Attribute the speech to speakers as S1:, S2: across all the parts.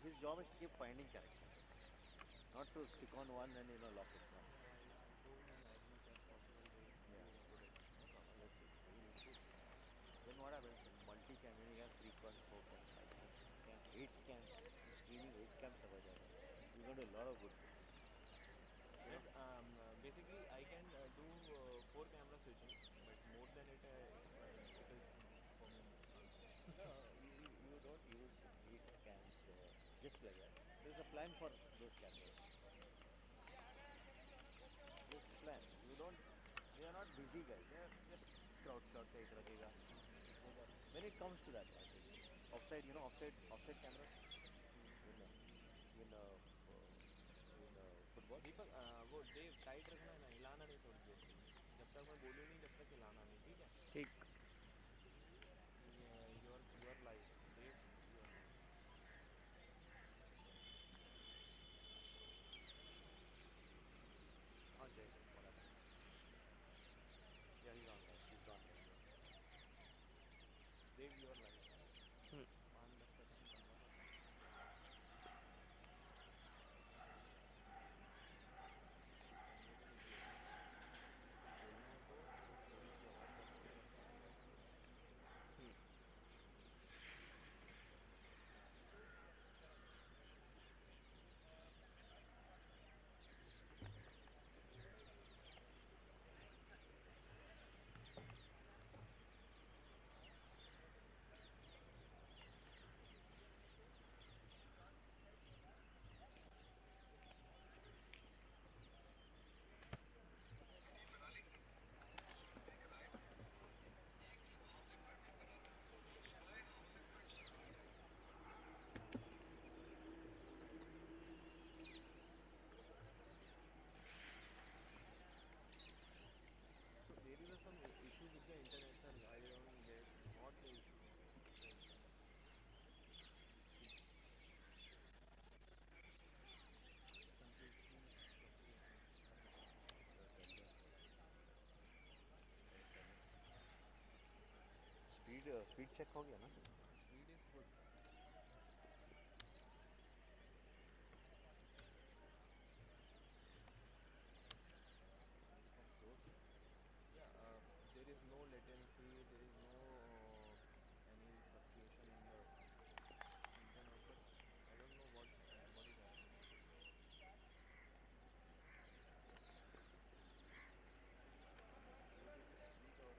S1: his job is to keep finding characters, not to stick on one and lock it. No.
S2: I told him as much as possible to
S1: Yeah.
S2: do put it.
S1: No problem. Let's see. He will put. Then what happens in multi-cam when you have 3 cams, 4 cams, 5 cams, 6 cams, 8 cams, streaming 8 cams over there. You're going to do a lot of good things. You know.
S2: And basically I can do 4 camera switching, but more than it, it is for me nonsense.
S1: No, you don't use 8 cams just like that. There's a plan for those cameras. There's a plan. You don't. They are not busy guys. They are just crowd shot का एक रखेगा. When it comes to that, I think offside, offside cameras in football.
S2: दीपक वो देव tight रखना है ना, हिलाना नहीं थोड़ी देर के लिए, जब तक मैं बोलूँ नहीं तब तक हिलाना नहीं, ठीक है?
S1: ठीक.
S2: You're live Dev, you're live.
S1: हाँ Jay, what happened? Yeah, he's on guys. He's on guys.
S2: Dev you're live. 5-10 second बंद कर. मेरे को नहीं बोलना है, बोलना है तो थोड़ी सी आवाज़ करके बस बात कर. So there is some issue with the internet, sir. I don't get what the issue with the internet. Completely fluctuating.
S1: Speed check हो गया ना.
S2: Speed is good.
S1: It's from source.
S2: Yeah, there is no latency, there is no any fluctuation in the internet, but I don't know what is happening.
S1: Unless related to speed or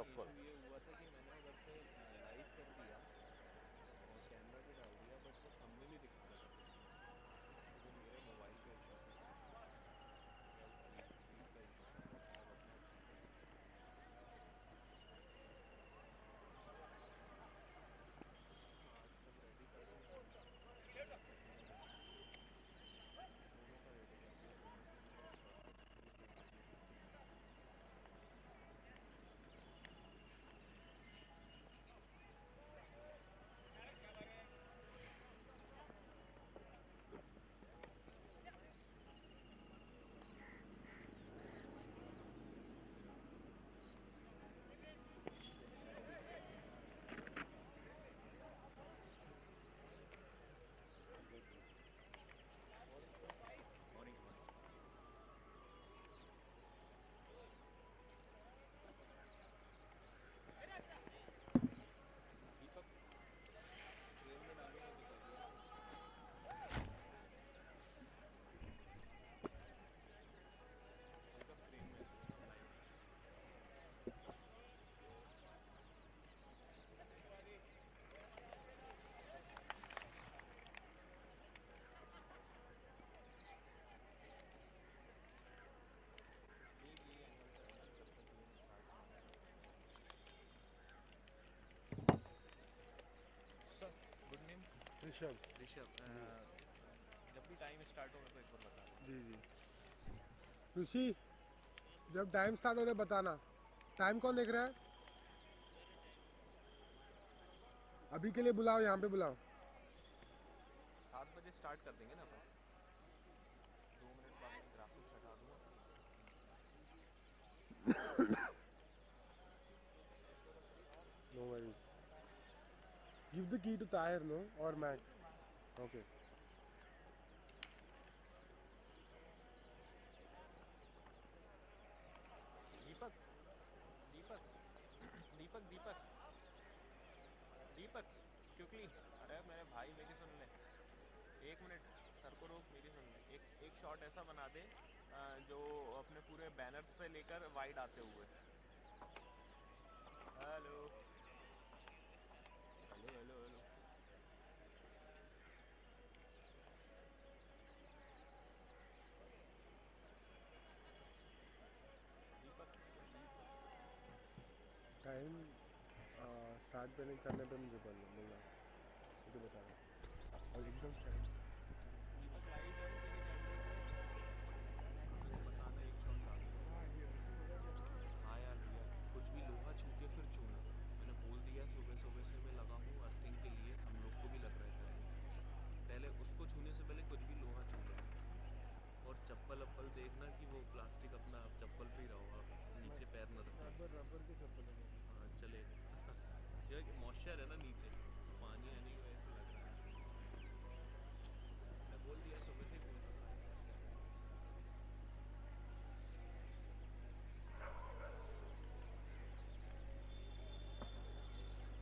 S1: of
S2: issue
S1: course.
S2: ये हुआ था कि मैंने उधर से live कर दिया और कैमरा भी डाल दिया, बट वो थंबनेल ही दिखा रहा था फिर भी। तो वो मेरे मोबाइल का इशू था शायद से, या वो फीड का इशू था, but I was not seeing it. हाँ, आज सब रेडी कर रहे हैं हम, करेंगे रेडी। दोनों का रेडी करना है, दोनों के लिए ये चाहिए, ये चाहिए।
S1: Good good.
S2: Morning sir.
S1: Morning morning.
S2: Deepak, frame में डालूंगा तो कर दियो। हल्का फ्रेम में लाइव। एक यही एंगल से रहना जब तक गेम स्टार्ट नहीं होता। Sir, good name
S3: Rishabh.
S2: Rishabh.
S3: Ji
S2: जब भी टाइम स्टार्ट हो मेरे को एक बार बता देना।
S3: जी जी। ऋषि, जब टाइम स्टार्ट हो रहा है बताना। टाइम कौन देख रहा है? अभी के लिए बुलाओ, यहाँ पे बुलाओ।
S2: 7 बजे स्टार्ट कर देंगे ना अपन। 2 मिनट बाद मैं ग्राफिक्स हटा दूंगा।
S3: No worries. Give the key to Tahir, no, और Mac. Okay.
S2: Deepak, Deepak, Deepak, Deepak, Deepak, quickly. अरे मेरे भाई मेरी सुन ले, 1 मिनट। सर को रोक, मेरी सुन ले। एक एक शॉट ऐसा बना दे जो अपने पूरे बैनर्स से लेकर वाइड आते हुए। Hello, hello, hello, hello. Deepak, Deepak.
S3: Time start करने पे मुझे बोलना, मुझे बता रहा और एकदम स्टार्ट।
S2: दीपक लाइव है ना तेरे कैमरे पे? मेरे को बताना, एक शॉट डाल दूंगा। हाँ यार भैया, कुछ भी लोहा छू के फिर छूना। मैंने बोल दिया सुबह सुबह से मैं लगा हूँ अर्थिंग के लिए, हम लोग को भी लग रहा है पहले। पहले उसको छूने से पहले कुछ भी लोहा छू लेना। और चप्पल अप्पल देखना कि वो प्लास्टिक अपना चप्पल पे ही रहो आप, नीचे पैर न रखना।
S3: रबर रबर के चप्पल है मेरे।
S2: हाँ चलेगा। ये मॉइस्चर है ना नीचे, तो पानी आने की वजह से लग रहा है। मैंने बोल दिया, सुबह से ही बोल रखा है।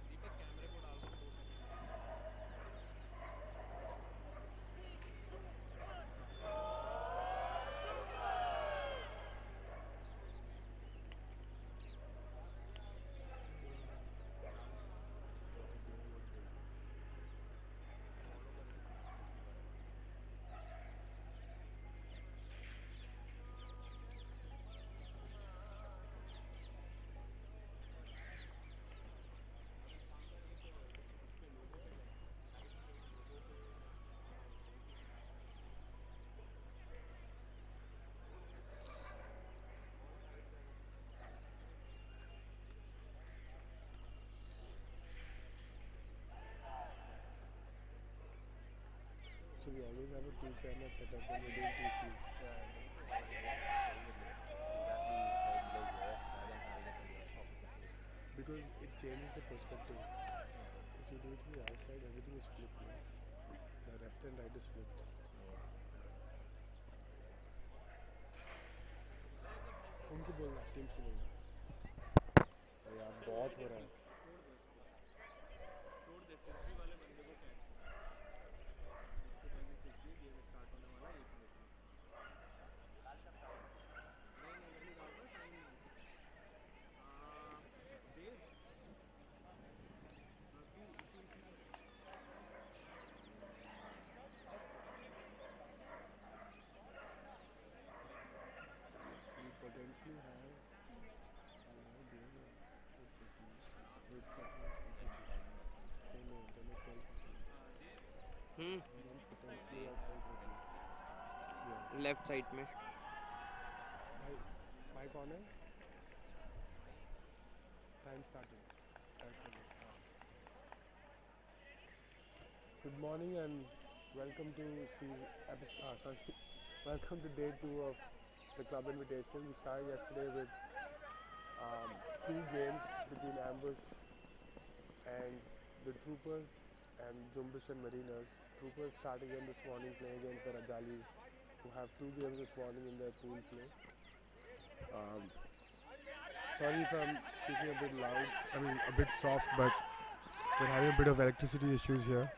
S2: दीपक कैमरे को डाल रहा हूँ 2 सेकंड में। डाल दिया। फॉलो कर देना मेरे को इसी बारे में। अब एक काम करेंगे, फिर उस पे लोगो पे जाएंगे, लाइव पे लोगो पे। एडिटिंग करना है फिर। कौन सा ऐड करेगा?
S3: So we always have a two camera setup when we're doing two feeds.
S1: नहीं तो और वो very very better to have the third leg off rather than having it on the opposite side.
S3: Because it changes the perspective.
S1: Okay.
S3: If you do it from the other side, everything is flipped, no? The left and right is flipped.
S1: Yeah.
S3: उनको बोलना, teams को बोलना। अरे यार
S2: चल
S3: बहुत
S2: छोड़
S3: हो
S2: दे
S3: रहा
S2: फिर,
S3: है।
S2: छोड़ दे उसको। छोड़ दे, फ्रिस्बी वाले बंदे को कैच कर। उसको मैंने कुछ दिए, गेम स्टार्ट होने वाला है 1 मिनट में। नहीं नहीं, मैं नहीं डाल रहा, टाइम नहीं। हम्म
S3: and then
S1: Stay
S3: potentially
S1: outside the gate.
S3: yeah.
S2: Left side में.
S3: भाई भाई कौन है? Time started. टाइप कर लो. हाँ. Good morning and welcome to sorry. Welcome to day 2 of the Club Invitational. We started yesterday with um, 2 games between Ambush and the Troopers and Jumbish and Marinas. Troopers start again this morning playing against the Rajalis, who have 2 games this morning in their pool play. Um, Sorry if I'm speaking a bit loud, I mean a bit soft, but we're having a bit of electricity issues here.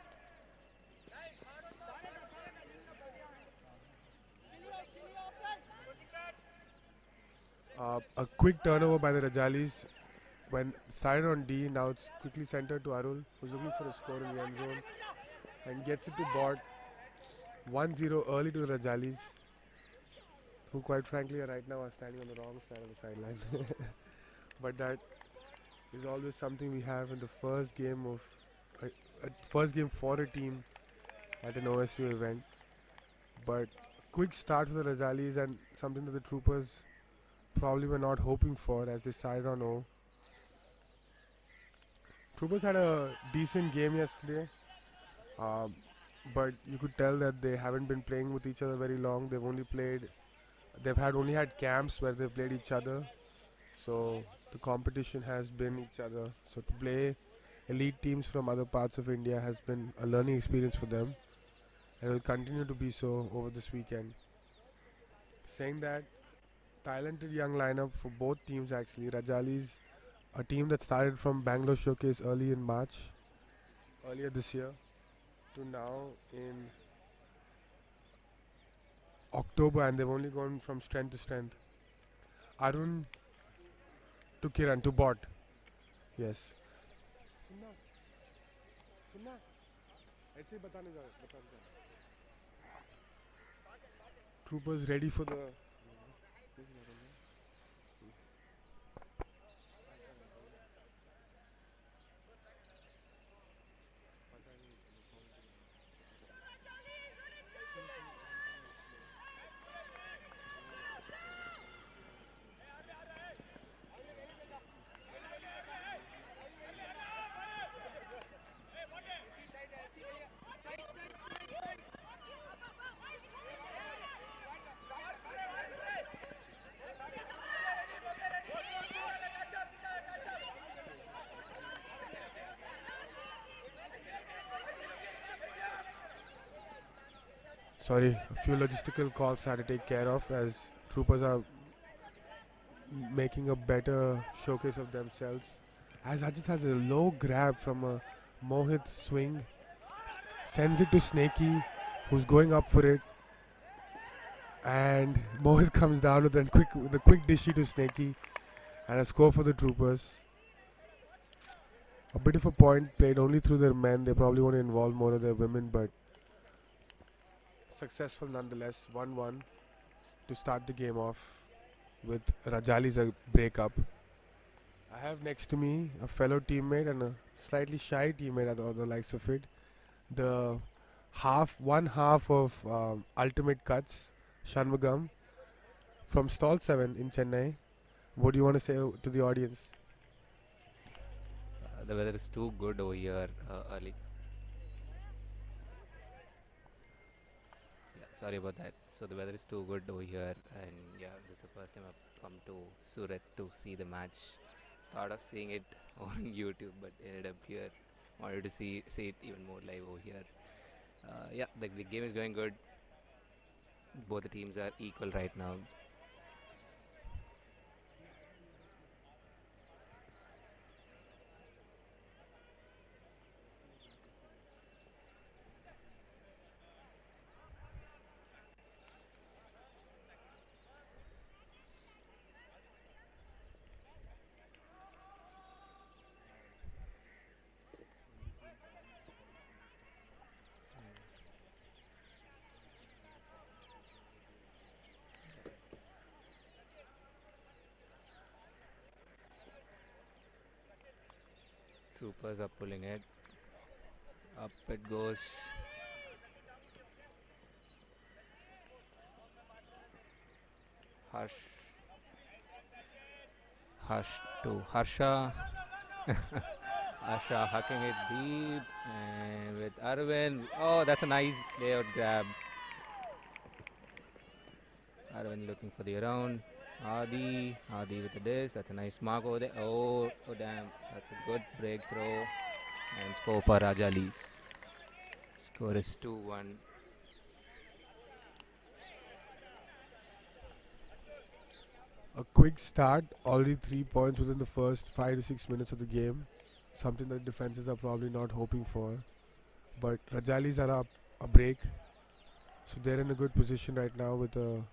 S3: A quick turnover by the Rajalis when started on D, now it's quickly centered to Arul, who's looking for a score in the end zone and gets it to Bot. 1-0 early to the Rajalis, who quite frankly right now are standing on the wrong side of the sideline. But that is always something we have in the first game of a first game for a team at an OSU event. But quick start for the Rajalis and something that the Troopers probably were not hoping for as they started on O. Troopers had a decent game yesterday, um, but you could tell that they haven't been playing with each other very long. They've only had camps where they've played each other, so the competition has been each other. So to play elite teams from other parts of India has been a learning experience for them, and will continue to be so over this weekend. Saying that, talented young lineup for both teams actually. Rajalis, a team that started from Bangalore Showcase earlier this year, to now in October, and they've only gone from strength to strength. Arun to Kiran to Bot. Yes. सुनना सुनना ऐसे ही बताने जा. Troopers ready for the Sorry, a few logistical calls I had to take care of as Troopers are making a better showcase of themselves. As Ajit has a low grab from a Mohit swing, sends it to Snakey, who's going up for it, and Mohit comes down with the quick dishy to Snakey, and a score for the Troopers. A bit of a point played only through their men. They probably want to involve more of their women, but successful nonetheless. 1-1 to start the game off with Rajali's a breakup. I have next to me a fellow teammate and a slightly shy teammate at the likes of it. The one half of Ultimate Cuts, Shanmugam, from Stall 7 in Chennai. What do you want to say to the audience?
S4: The weather is too good over here early. Yeah, sorry about that. So the weather is too good over here, and yeah, this is the first time I've come to Surat to see the match. Thought of seeing it on YouTube, but ended up here. Wanted to see it even more live over here. Yeah, the game is going good. Both the teams are equal right now. Troopers are pulling it. Up it goes. Hush to Harsha. Harsha hucking it deep and with Arvind. Oh, that's a nice layout grab. Arvind looking for the around. Adi with the disc. That's a nice mark over there. Oh damn. That's a good breakthrough. And score for Rajalis. Score is 2-1.
S3: A quick start, already 3 points within the first 5 to 6 minutes of the game. Something that defenses are probably not hoping for. But Rajalis are up a break. So they're in a good position right now with a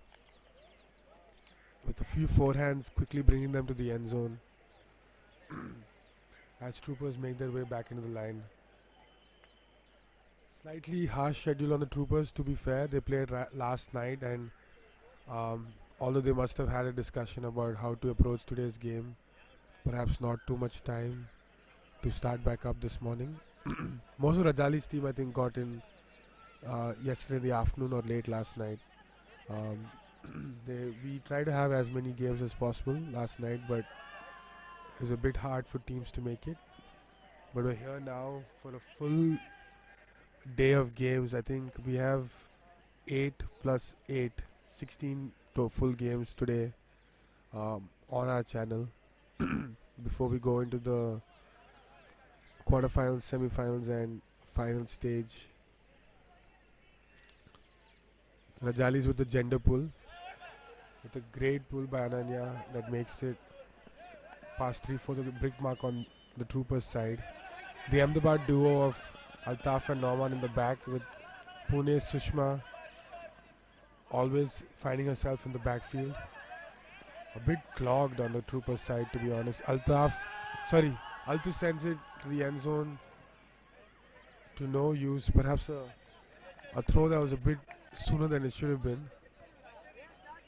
S3: few forehands quickly bringing them to the end zone. As Troopers make their way back into the line. Slightly harsh schedule on the Troopers, to be fair. They played last night, and although they must have had a discussion about how to approach today's game, perhaps not too much time to start back up this morning. Most of Rajali's team, I think, got in yesterday in the afternoon or late last night. We tried to have as many games as possible last night, but it was a bit hard for teams to make it. But we're here now for a full day of games. I think we have 8 plus 8, 16 full games today on our channel before we go into the quarterfinals, semifinals and final stage. Rajalis with the gender pull, with a great pull by Ananya that makes it past 3/4 of the brick mark on the Troopers side. The Ahmedabad duo of Altaf and Norman in the back, with Pune's Sushma always finding herself in the backfield. A bit clogged on the Troopers side, to be honest. Altu sends it to the end zone to no use. Perhaps a throw that was a bit sooner than it should have been.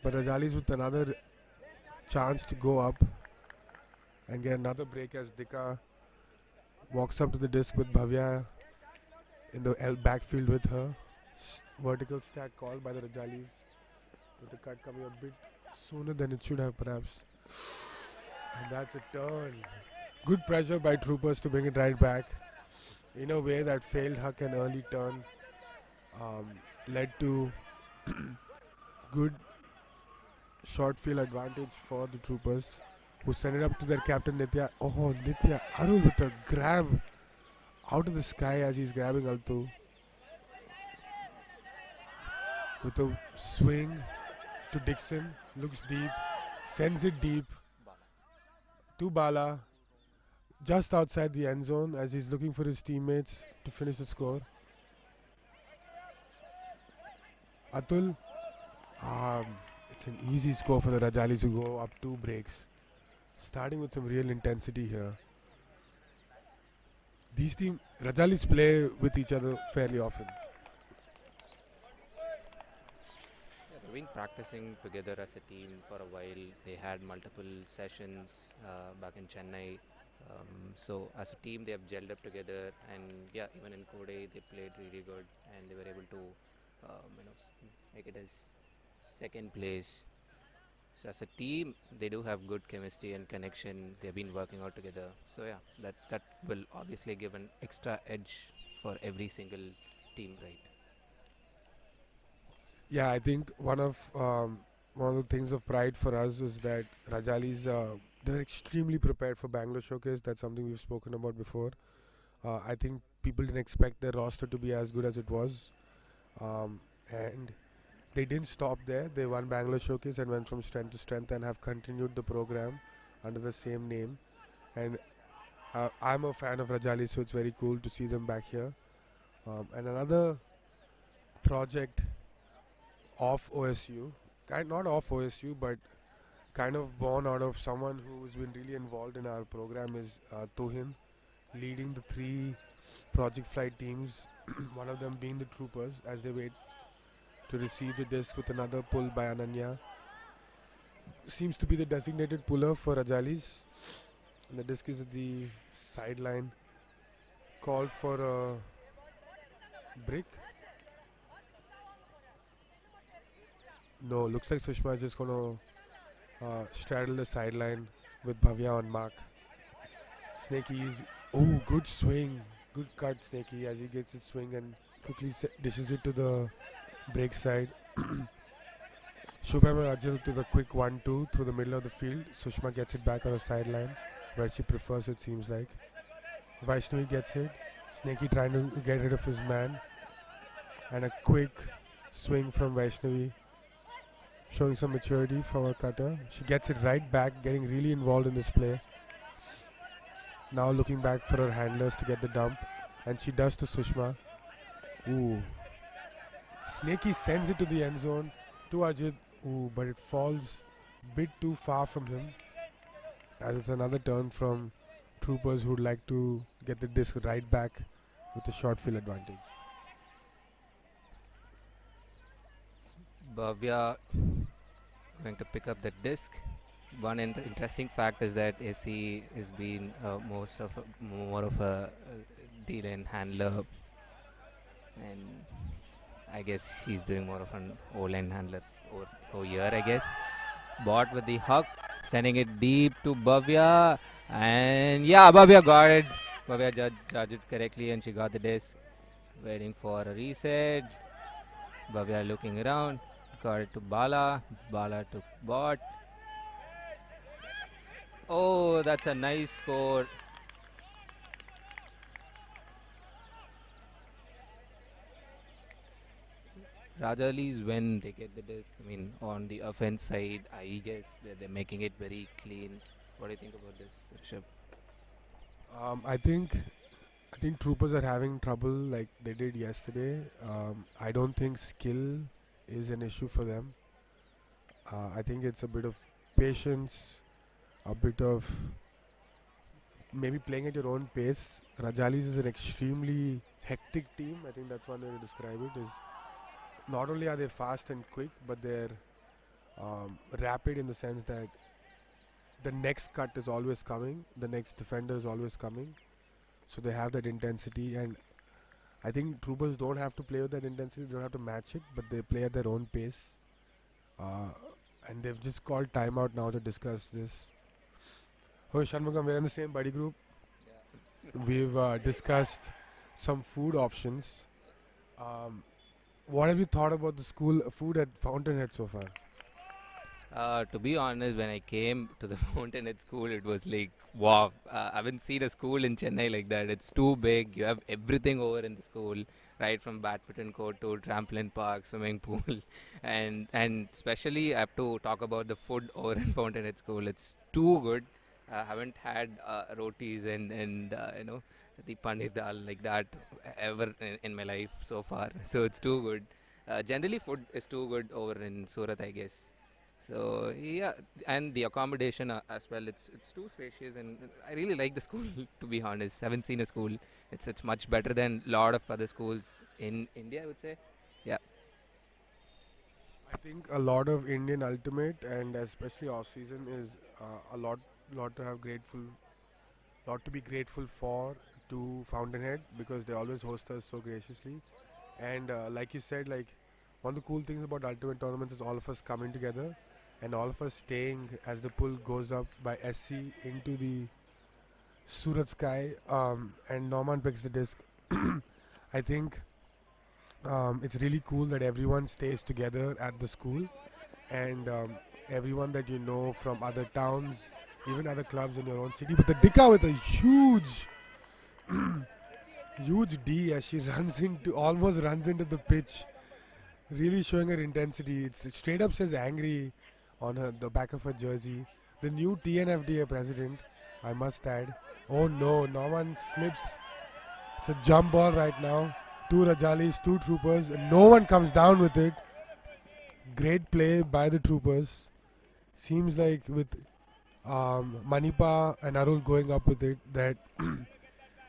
S3: But Rajalis with another chance to go up and get another break as Dika walks up to the disc with Bhavya in the backfield with her. Vertical stack called by the Rajalis, with the cut coming a bit sooner than it should have perhaps. And that's a turn. Good pressure by Troopers to bring it right back. In a way, that failed huck and early turn led to good short field advantage for the Troopers, who send it up to their captain Nitya. Oh, Nitya Arul with a grab out of the sky as he's grabbing Altu. With a swing to Dixon, looks deep, sends it deep to Bala, just outside the end zone as he's looking for his teammates to finish the score. Atul, it's an easy score for the Rajalis to go up 2 breaks, starting with some real intensity here. These Rajalis play with each other fairly often.
S4: They've been practicing together as a team for a while. They had multiple sessions back in Chennai. So as a team they have gelled up together, and yeah, even in Kode they played really good and they were able to make it as second place. So as a team they do have good chemistry and connection. They've been working out together. So yeah, that will obviously give an extra edge for every single team, right?
S3: Yeah, I think one of the things of pride for us is that Rajalis, they're extremely prepared for Bangalore Showcase. That's something we've spoken about before. I think people didn't expect their roster to be as good as it was. And they didn't stop there. They won Bangalore Showcase and went from strength to strength and have continued the program under the same name. And I'm a fan of Rajalis, so it's very cool to see them back here. And another project of OSU, not of OSU, but kind of born out of someone who's been really involved in our program is Tuhin, leading the 3 project flight teams, one of them being the Troopers, as they wait to receive the disc with another pull by Ananya. Seems to be the designated puller for Rajalis. And the disc is at the sideline, called for a break. No, looks like Sushma is just going to straddle the sideline with Bhavya on mark. Snakey is, oh, good swing. Good cut, Snakey, as he gets his swing and quickly dishes it to the break side. Shubham and Ajal to the quick 1-2 through the middle of the field. Sushma gets it back on the sideline where she prefers it, seems like. Vaishnavi gets it. Snakey trying to get rid of his man. And a quick swing from Vaishnavi, showing some maturity from her cutter. She gets it right back, getting really involved in this play. Now looking back for her handlers to get the dump. And she does to Sushma. Ooh. Snakey sends it to the end zone to Ajit. Ooh, but it falls a bit too far from him. As it's another turn from Troopers who'd like to get the disc right back with a short field advantage.
S4: Bhavya going to pick up the disc. One interesting fact is that AC has been more of a D-lane handler, and I guess she's doing more of an O-line handler over here, I guess. Bot with the hook, sending it deep to Bhavya, and yeah, Bhavya got it. Bhavya judged it correctly, and she got the disc. Waiting for a reset. Bhavya looking around, got it to Bala. Bala to Bot. Oh, that's a nice score. Rajalis, when they get the disc, I mean, on the offense side, I guess they're making it very clean. What do you think about this, Rishabh?
S3: I think Troopers are having trouble like they did yesterday. I don't think skill is an issue for them. I think it's a bit of patience, a bit of maybe playing at your own pace. Rajalis is an extremely hectic team. I think that's one way to describe it. Is not only are they fast and quick, but they're rapid in the sense that the next cut is always coming, the next defender is always coming. So they have that intensity, and I think Troopers don't have to play with that intensity, they don't have to match it, but they play at their own pace. And they've just called timeout now to discuss this. Oh, Shanmugam, we're in the same buddy group.
S4: Yeah.
S3: We've discussed some food options. What have you thought about the school food at Fountainhead so far?
S4: To be honest, when I came to the Fountainhead school, it was like, wow, I haven't seen a school in Chennai like that. It's too big. You have everything over in the school, right from badminton court to trampoline park, swimming pool, and especially I have to talk about the food over in Fountainhead school. It's too good. I haven't had rotis and the paneer dal like that ever in my life so far. So it's too good. Generally, food is too good over in Surat, I guess. So yeah, and the accommodation as well. It's too spacious, and I really like the school. To be honest, haven't seen a school. It's much better than a lot of other schools in India, I would say. Yeah.
S3: I think a lot of Indian Ultimate and especially off season is a lot to have lot to be grateful for to Fountainhead because they always host us so graciously. And like you said, like one of the cool things about Ultimate tournaments is all of us coming together and all of us staying as the pull goes up by SC into the Surat sky, and Norman picks the disc. I think it's really cool that everyone stays together at the school, and everyone that you know from other towns, even other clubs in your own city. But the Dika with a huge D as she almost runs into the pitch, really showing her intensity. It straight up says angry on the back of her jersey. The new TNFDA president, I must add. Oh no, Norman slips. It's a jump ball right now. Two Rajalis, two Troopers, and no one comes down with it. Great play by the Troopers. Seems like with Manipa and Arul going up with it, that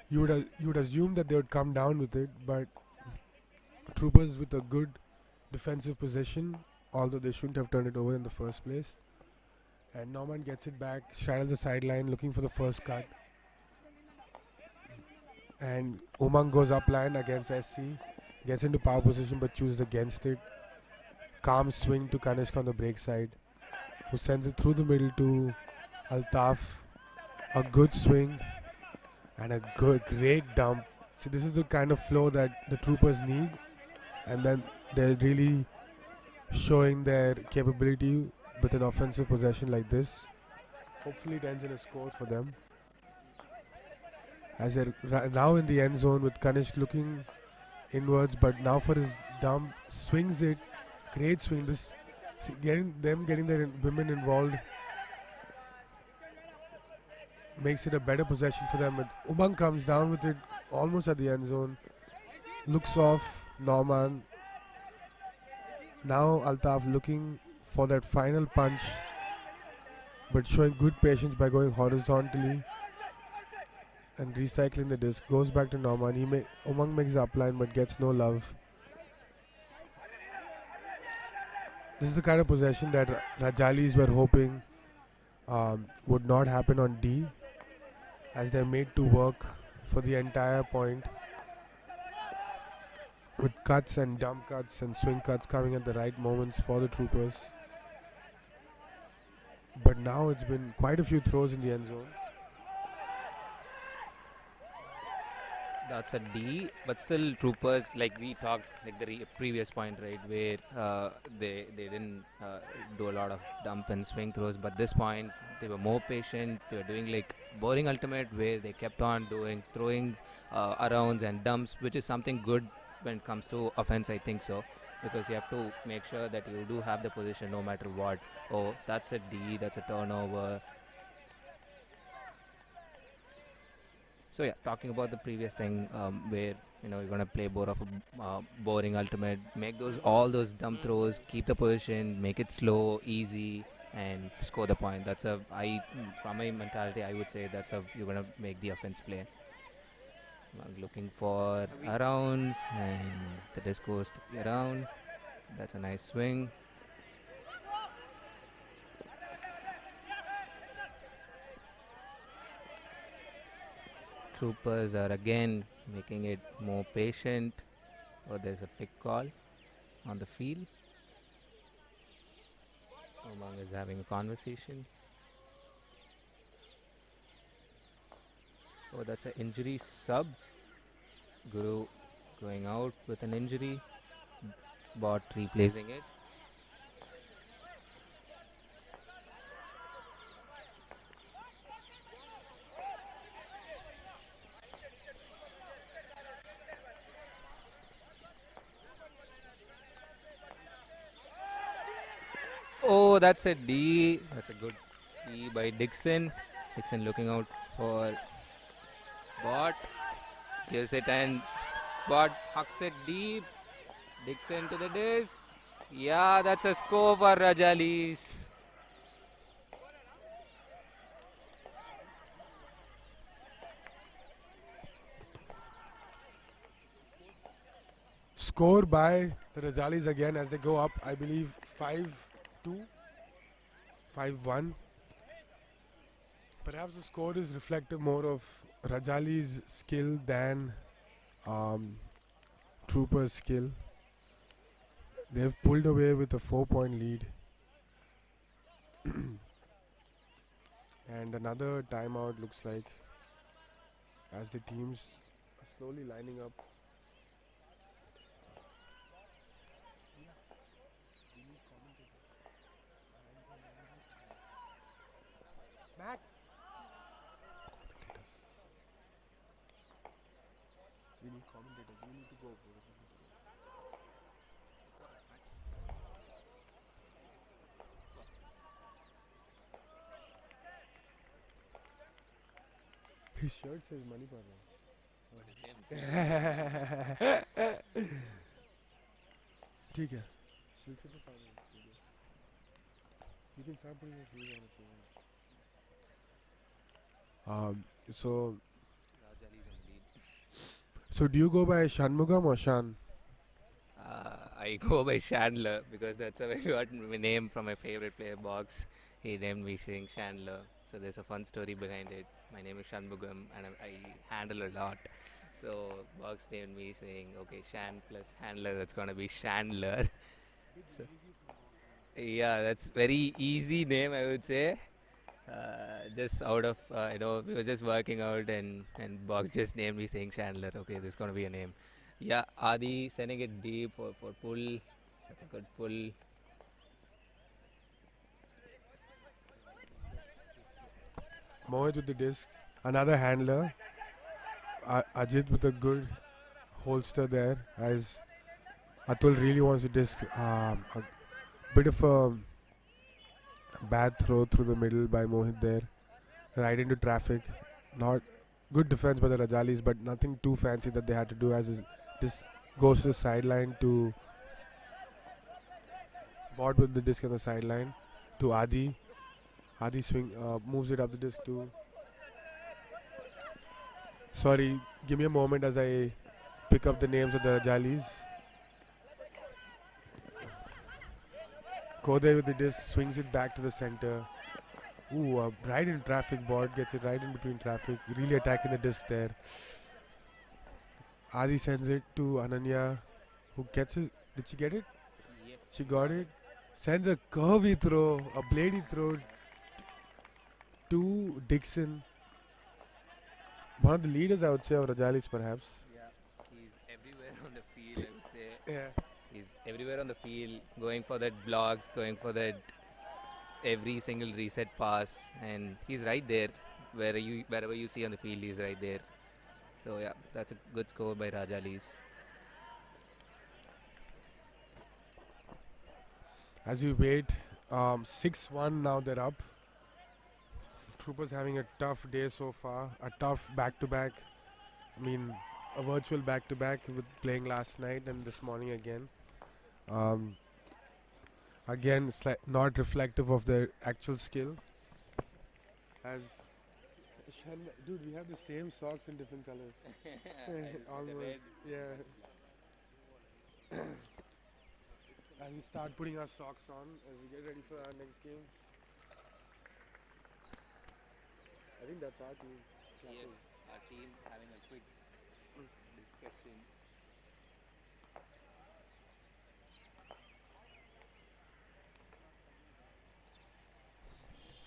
S3: you would assume that they would come down with it, but Troopers with a good defensive position, although they shouldn't have turned it over in the first place. And Norman gets it back, straddles the sideline, looking for the first cut. And Umang goes up line against SC, gets into power position but chooses against it. Calm swing to Kanishka on the break side. who sends it through the middle to Altaf. A good swing and a great dump. See, this is the kind of flow that the troopers need, and then they're really showing their capability with an offensive possession like this. Hopefully, it ends in a score for them. As they're now in the end zone with Kanishk looking inwards, but now for his dump, swings it, great swing. This getting their women involved makes it a better possession for them. But Umang comes down with it almost at the end zone, looks off Norman. Now Altaf looking for that final punch, but showing good patience by going horizontally and recycling the disc. Goes back to Norman. Umang makes the upline but gets no love. This is the kind of possession that Rajalis were hoping would not happen on D, as they're made to work for the entire point with cuts and dump cuts and swing cuts coming at the right moments for the troopers. But now it's been quite a few throws in the end zone.
S4: That's a D, but still troopers, like we talked, like the previous point, right, where they didn't do a lot of dump and swing throws, but this point they were more patient. They were doing like boring ultimate, where they kept on doing throwing arounds and dumps, which is something good when it comes to offense, I think so, because you have to make sure that you do have the position no matter what. Oh, that's a D, that's a turnover. So yeah, talking about the previous thing, where you're gonna play more of a boring ultimate, make all those dump throws, keep the position, make it slow, easy, and score the point. From my mentality, I would say you're gonna make the offense play. I'm looking for arounds, and the disc goes around. That's a nice swing. Troopers are again making it more patient. Oh, there's a pick call on the field. Umang is having a conversation. Oh, that's an injury sub. Guru going out with an injury. Bot replacing it. Oh, that's a D. That's a good D by Dixon. Dixon looking out for Bot. Gives it and Bot hucks it deep. Dixon to the disc. Yeah, that's a score for Rajalis.
S3: Score by the Rajalis again as they go up, I believe 5-2, 5-1. Perhaps the score is reflective more of Rajali's skill than Trooper's skill. They've pulled away with a 4-point lead. And another timeout looks like, as the teams are slowly lining up. Back. Commentators. We need commentators. We need to go. His shirt says Money Parva. ठीक है. We'll sit for 5 minutes. You can start putting your shoes on if you want. So do you go by Shanmugam or Shan?
S4: I go by Chandler because that's how I got my name from my favorite player, Box. He named me saying Chandler. So there's a fun story behind it. My name is Shanmugam and I handle a lot. So Box named me saying, okay, Shan plus handler, that's gonna be Chandler. So, Yeah, that's very easy name, I would say. Just out of we were just working out, and Box just named me saying Chandler. Okay, this is gonna be a name. Yeah, Adi sending it deep for pull. That's a good pull.
S3: Mohit with the disc. Another handler. Ajit with a good holster there as Atul really wants to disc. A bit of a bad throw through the middle by Mohit there. Right into traffic. Not good defense by the Rajalis, but nothing too fancy that they had to do as this goes to the sideline to Bot with the disc on the sideline to Adi. Adi swing moves it up the disc to. Sorry, give me a moment as I pick up the names of the Rajalis. Kode with the disc swings it back to the center. Ooh, right in traffic. Bot gets it right in between traffic. Really attacking the disc there. Adi sends it to Ananya, who gets it. Did she get it?
S4: Yes.
S3: She got it. Sends a curvy throw, a bladey throw to Dixon. One of the leaders, I would say, of Rajalis, perhaps.
S4: Yeah, he's everywhere on the field, I would say.
S3: Yeah.
S4: He's everywhere on the field, going for that blocks, going for that every single reset pass, and he's right there. Wherever you see on the field, he's right there. So yeah, that's a good score by Rajalis.
S3: As we wait, 6-1 now they're up. Troopers having a tough day so far. A tough back-to-back. I mean, a virtual back-to-back with playing last night and this morning again. Again, not reflective of their actual skill. As dude, we have the same socks in different colors. Almost, yeah. As we start putting our socks on as we get ready for our next game. I think that's our team.
S4: Yes, our team having a quick discussion.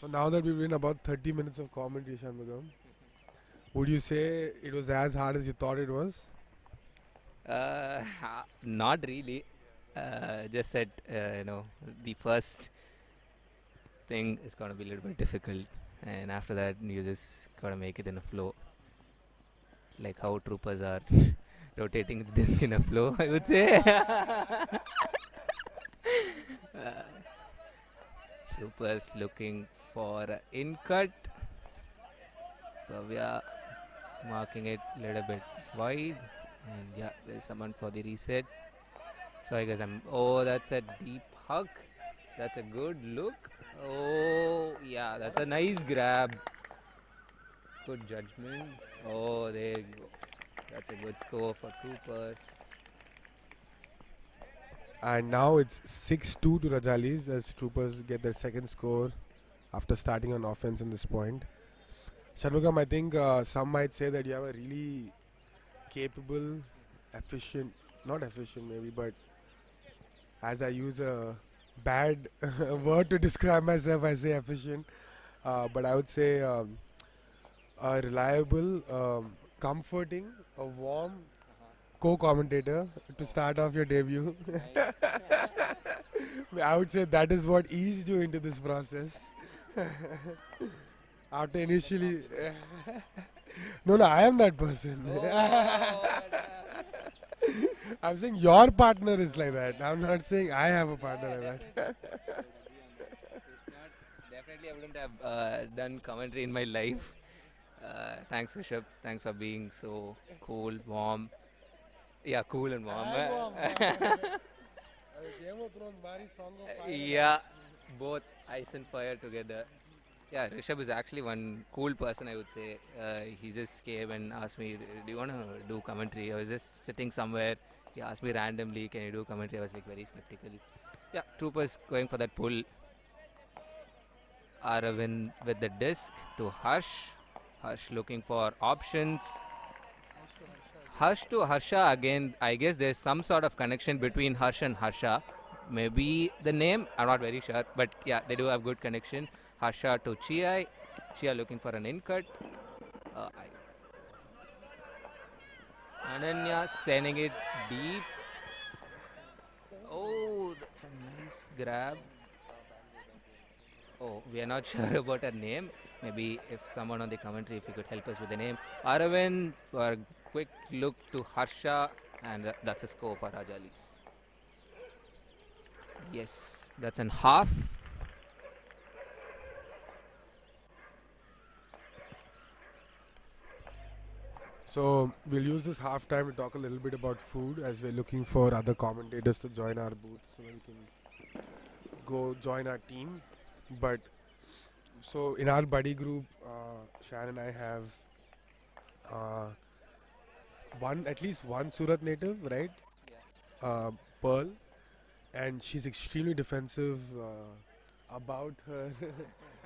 S3: So now that we've been about 30 minutes of commentary, Shanmugam, would you say it was as hard as you thought it was?
S4: Not really. Just that the first thing is gonna be a little bit difficult, and after that you just gotta make it in a flow. Like how troopers are rotating the disc in a flow, I would say. Troopers looking for a in cut. Bhavya marking it a little bit wide, and yeah, there's someone for the reset. So I guess that's a deep hug. That's a good look. Oh yeah, that's a nice grab. Good judgment. Oh, there you go. That's a good score for troopers.
S3: And now it's 6-2 to Rajalis as Troopers get their second score after starting on offense in this point. Shanmugam, I think some might say that you have a really capable, efficient, not efficient maybe, but as I use a bad word to describe myself, I say efficient. But I would say a reliable, comforting, a warm co-commentator to start off your debut. I would say that is what eased you into this process. After initially, no, I am that person. I'm saying your partner is like that. I'm not saying I have a partner like that.
S4: Definitely, I wouldn't have done commentary in my life. Thanks, Rishabh. Thanks for being so cool, warm. Yeah, cool and warm. Yeah, both ice and fire together. Yeah, Rishabh is actually one cool person, I would say. He just came and asked me, "Do you want to do commentary?" I was just sitting somewhere. He asked me randomly, "Can you do commentary?" I was like very skeptical. Yeah, Troopers going for that pull. Aravind with the disc to Harsh. Harsh looking for options. Harsh to Harsha again. I guess there's some sort of connection between Harsh and Harsha. maybe the name, I'm not very sure, but yeah, they do have good connection. Harsha to Chia. Chia looking for an in cut. Uh, I, Ananya sending it deep. Oh, that's a nice grab. Oh, we are not sure about her name. Maybe if someone on the commentary, if you could help us with the name. Aravind for a quick look to Harsha, and that's a score for Rajalis. Yes, that's an half.
S3: So we'll use this half time to talk a little bit about food as we're looking for other commentators to join our booth so we can go join our team. But so in our buddy group, Shan and I have uh, at least one Surat native, right? Pearl, and she's extremely defensive about her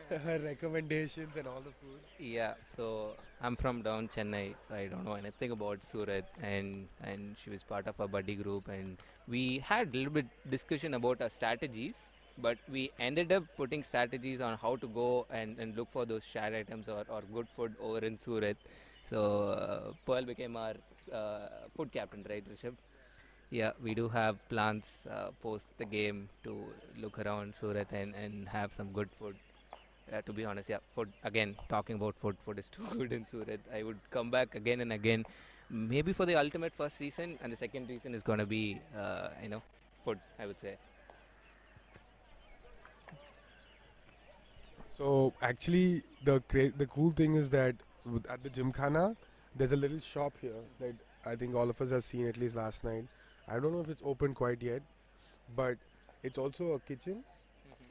S3: her recommendations and all the food.
S4: Yeah, so I'm from down Chennai, so I don't know anything about Surat, and she was part of a buddy group, and we had a little bit discussion about our strategies, but we ended up putting strategies on how to go and look for those shared items or good food over in Surat. So Pearl became our food captain, right, Rishabh? Yeah, we do have plans post the game to look around Surat and have some good food. To be honest, yeah, food again. Talking about food, food is too good in Surat. I would come back again and again, maybe for the ultimate first reason, and the second reason is gonna be, food. I would say.
S3: So actually, the cool thing is that at the Gymkhana, there's a little shop here that I think all of us have seen at least last night. I don't know if it's open quite yet, but it's also a kitchen.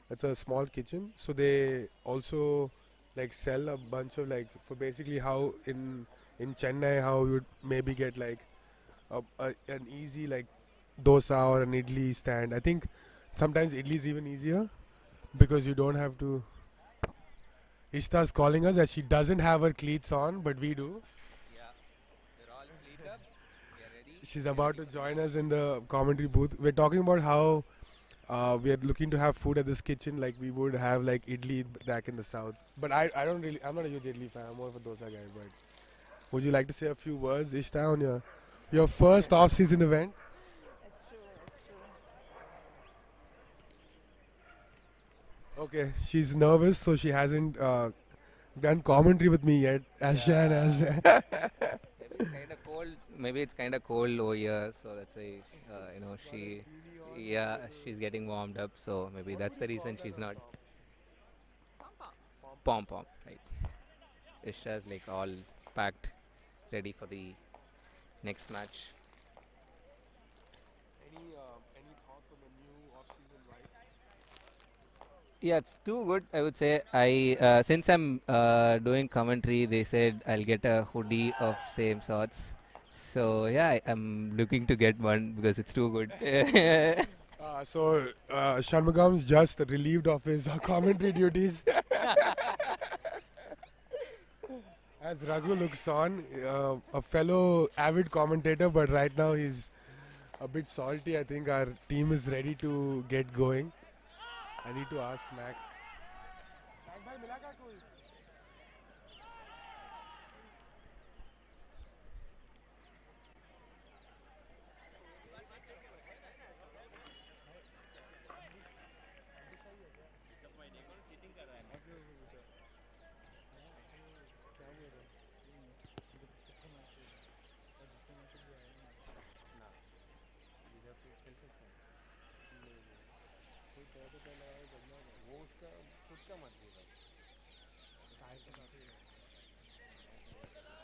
S3: It's a small kitchen, so they also like sell a bunch of like for basically how in Chennai how you would maybe get like an easy like dosa or an idli stand. I think sometimes idli is even easier because you don't have to. Ishta's calling us as she doesn't have her cleats on, but we do.
S4: Yeah, they're all cleaned up. We are ready.
S3: She's about to join us in the commentary booth. We're talking about how we are looking to have food at this kitchen like we would have like idli back in the south. But I don't really, I'm not a huge idli fan. I'm more of a dosa guy. But would you like to say a few words, Ishta, on your first off-season event?
S5: It's true, it's true.
S3: Okay, she's nervous, so she hasn't done commentary with me yet. As Shan has.
S4: Maybe it's kind of cold. Maybe it's kind of cold over here, so that's why she. Yeah, she's getting warmed up, so maybe that's the reason she's not. Pom pom, right? Isha's like all packed, ready for the next match.
S3: Any thoughts on the new off-season vibe?
S4: Yeah, it's too good. I would say I since I'm doing commentary, they said I'll get a hoodie of same sorts. So yeah, I'm looking to get one because it's too good.
S3: So Shanmugam's just relieved of his commentary duties. As Raghu looks on, a fellow avid commentator, but right now he's a bit salty. I think our team is ready to get going. I need to ask Mac.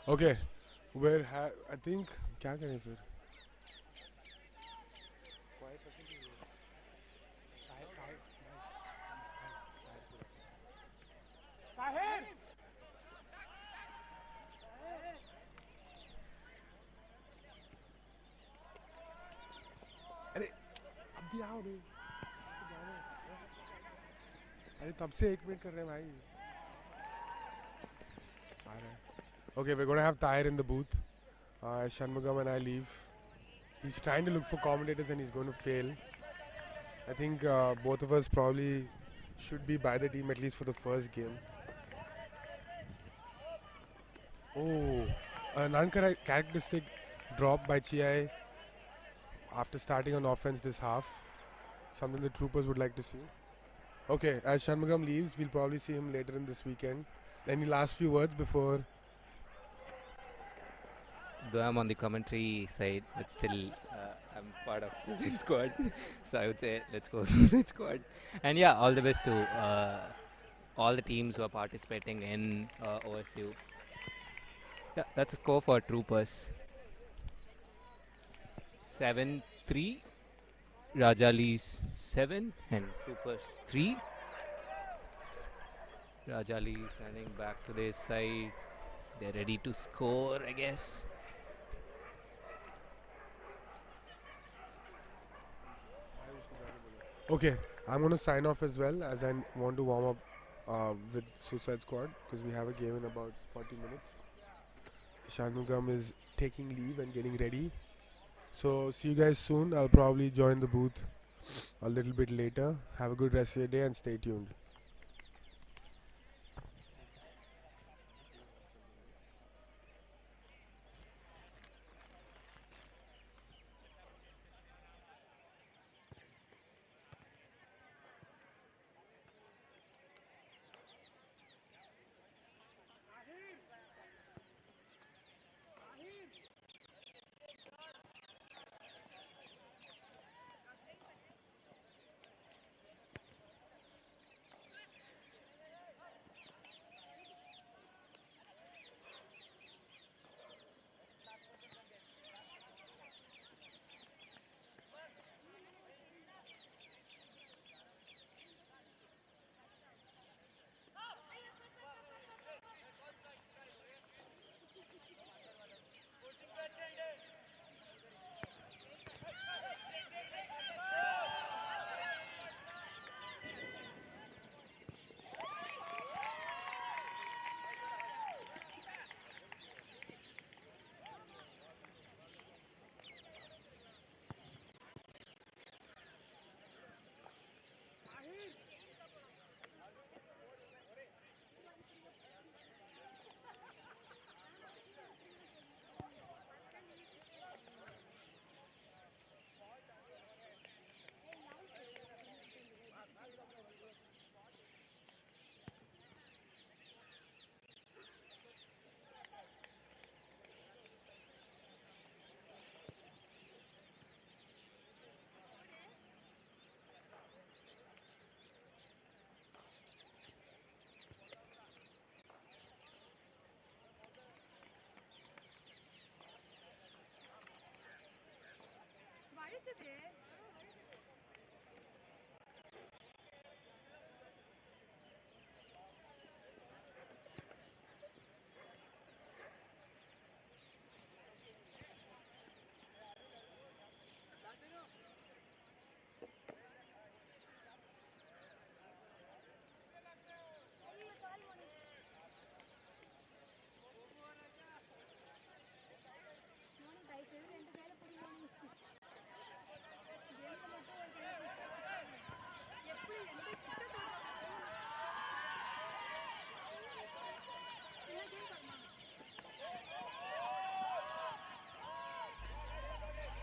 S3: Okay, I think क्या करें फिर? अरे अब भी आओ नहीं अरे तब से 1 मिनट कर रहे हैं भाई आ रहा है Okay, we're going to have Tahir in the booth. Shanmugam and I leave. He's trying to look for commentators and he's going to fail. I think both of us probably should be by the team at least for the first game. Oh, an uncharacteristic drop by Chiai after starting on offense this half. Something the troopers would like to see. Okay, as Shanmugam leaves, we'll probably see him later in this weekend. Any last few words before?
S4: Though I'm on the commentary side, but still I'm part of Suicide Squad. So I would say let's go Suicide Squad. And yeah, all the best to all the teams who are participating in OSU. Yeah, that's a score for Troopers. 7-3. Rajalis 7 and Troopers 3. Rajalis running back to their side. They're ready to score, I guess.
S3: Okay, I'm going to sign off as well as I want to warm up with Suicide Squad because we have a game in about 40 minutes. Shanmugam is taking leave and getting ready. So see you guys soon. I'll probably join the booth a little bit later. Have a good rest of your day and stay tuned.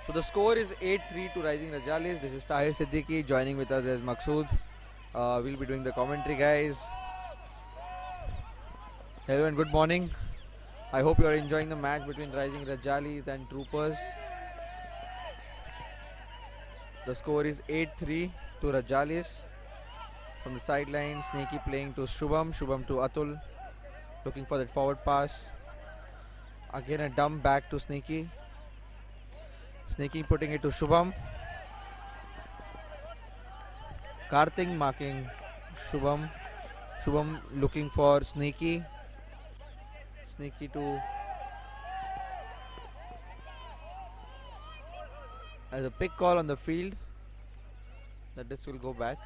S6: So the score is 8-3 to Rising Rajalis. This is Tahir Siddiqui. Joining with us is Maqsood. We'll be doing the commentary, guys. Hello and good morning. I hope you are enjoying the match between Rising Rajalis and Troopers. The score is 8-3 to Rajalis. From the sideline, Snakey playing to Shubham. Shubham to Atul. Looking for that forward pass. Again a dump back to Snakey. Snakey putting it to Shubham. Karthik marking Shubham. Shubham looking for Snakey. Snakey to... As a pick call on the field. That this will go back.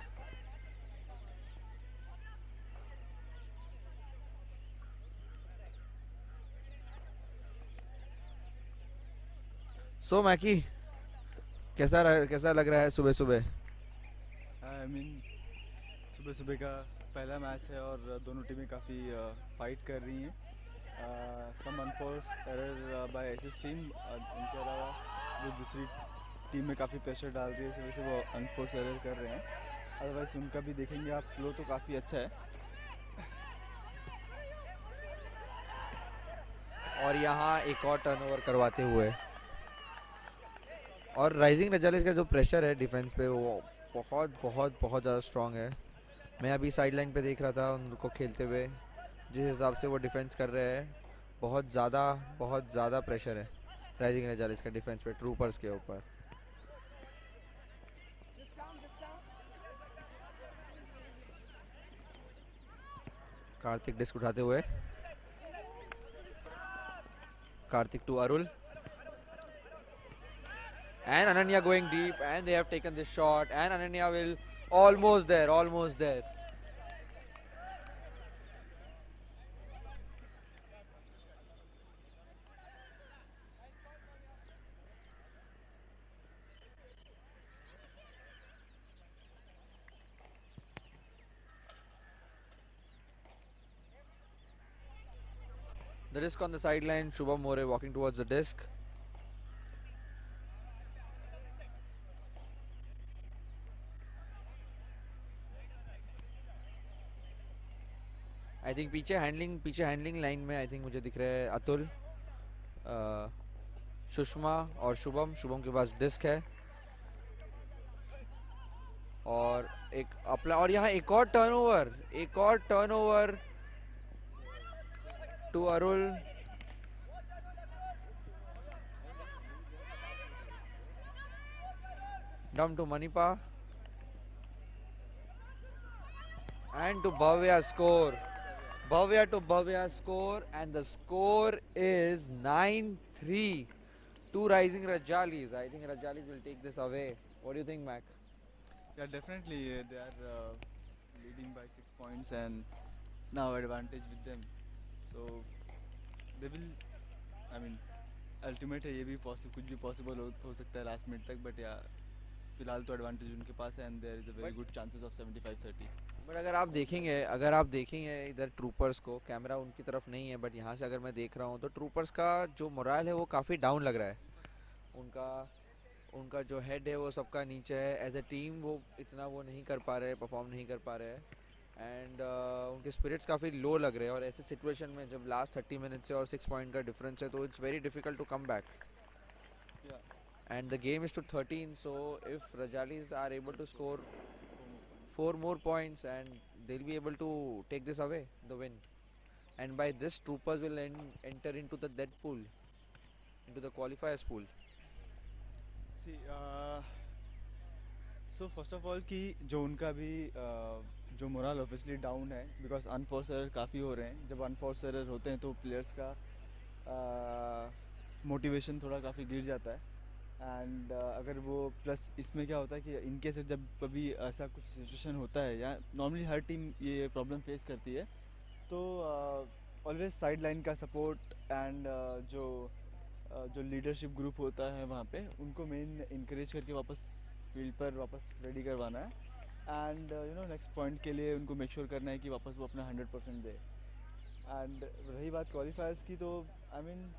S6: So मैकी कैसा लग रहा है सुबह सुबह
S7: I mean सुबह सुबह का पहला मैच है और दोनों टीमें काफ़ी फाइट कर रही हैं. सम अनफोर्स एरर बाय एसएस टीम. उनके अलावा जो दूसरी टीम में काफ़ी प्रेशर डाल रही है, इस वजह से वो अनफोर्स एरर कर रहे हैं. अदरवाइज उनका भी देखेंगे आप, फ्लो तो काफ़ी अच्छा है.
S6: और यहाँ एक और टर्नओवर करवाते हुए, और राइजिंग रजालिस का जो प्रेशर है डिफेंस पे वो बहुत बहुत बहुत ज़्यादा स्ट्रांग है. मैं अभी साइड लाइन पे देख रहा था उनको खेलते हुए, जिस हिसाब से वो डिफेंस कर रहे हैं, बहुत ज़्यादा प्रेशर है राइजिंग रजालिस का डिफेंस पे ट्रूपर्स के ऊपर. कार्तिक डिस्क उठाते हुए, Kartik to Arul, and Ananya going deep, and they have taken this shot, and Ananya will almost there. The disc on the sideline, Shubham More walking towards the disc. I think पीछे handling line में I think मुझे दिख रहे हैं अतुल, सुषमा और शुभम के पास disc है. और एक अपना, और यहाँ एक और turnover to Arul. Down to Manipa, and to Bhavya score. Bhavya score, and the score is 9-3 to Rising Rajalis. I think Rajalis will take this away. What do you think, Mac?
S7: Yeah, definitely they are leading by 6 points and now advantage with them. So they will, I mean, ultimate है, ये भी कुछ भी possible हो सकता है last minute तक, but yeah, फिलहाल तो advantage उनके पास है and there is a very good chances of 75-30.
S6: But अगर आप देखेंगे इधर ट्रूपर्स को, कैमरा उनकी तरफ नहीं है, बट यहाँ से अगर मैं देख रहा हूँ तो ट्रूपर्स का जो मोरल है वो काफ़ी डाउन लग रहा है. उनका जो हेड है वो सबका नीचे है. एज ए टीम वो इतना वो नहीं कर पा रहे, परफॉर्म नहीं कर पा रहे हैं, एंड उनके स्पिरिट्स काफ़ी लो लग रहे हैं. और ऐसे सिचुएशन में जब लास्ट 30 मिनट से और 6 पॉइंट का डिफरेंस है तो it's very difficult to come back. And the game is to 13, so if Rajalis are able to score 4 more points, and they'll be able to take this away, the win. And by this, Troopers will enter into the dead pool, into the qualifiers pool.
S7: See, so first of all कि जो उनका भी जो moral obviously down है, because अनफोर्स error काफ़ी हो रहे हैं. जब अनफोर्स एरर होते हैं तो प्लेयर्स का मोटिवेशन थोड़ा काफ़ी गिर जाता है. एंड अगर वो प्लस इसमें क्या होता है कि इनकेस जब कभी ऐसा कुछ सिचुएशन होता है, या नॉर्मली हर टीम ये प्रॉब्लम फेस करती है, तो ऑलवेज साइड लाइन का सपोर्ट एंड जो लीडरशिप ग्रुप होता है वहाँ पे, उनको मेन इंकरेज करके वापस फील्ड पर वापस रेडी करवाना है. एंड नेक्स्ट पॉइंट के लिए उनको मेक श्योर करना है कि वापस वो अपना 100% दे. एंड रही बात क्वालिफायर्स की, तो I mean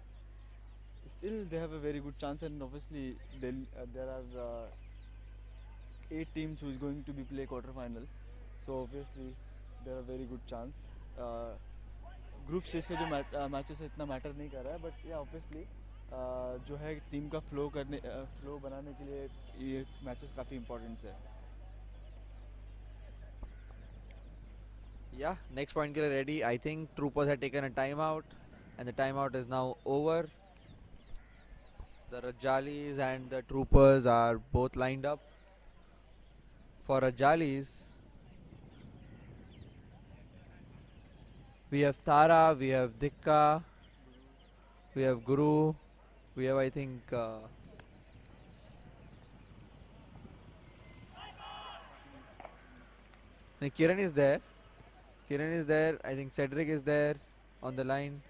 S7: still they have a very good chance, and obviously there are 8 teams who is going to be play quarter final, so obviously there are very good chance. Group stage का जो matches है इतना matter नहीं कर रहा है, but या obviously जो है टीम का फ्लो बनाने के लिए ये मैचेस काफ़ी इंपॉर्टेंट है.
S6: Yeah, next point के लिए ready. I think Troopers had taken a timeout, and the timeout is now over. The Rajalis and the Troopers are both lined up. For Rajalis, we have Tara, we have Dikka, we have Guru, we have, I think, Kiran is there. I think Cedric is there on the line.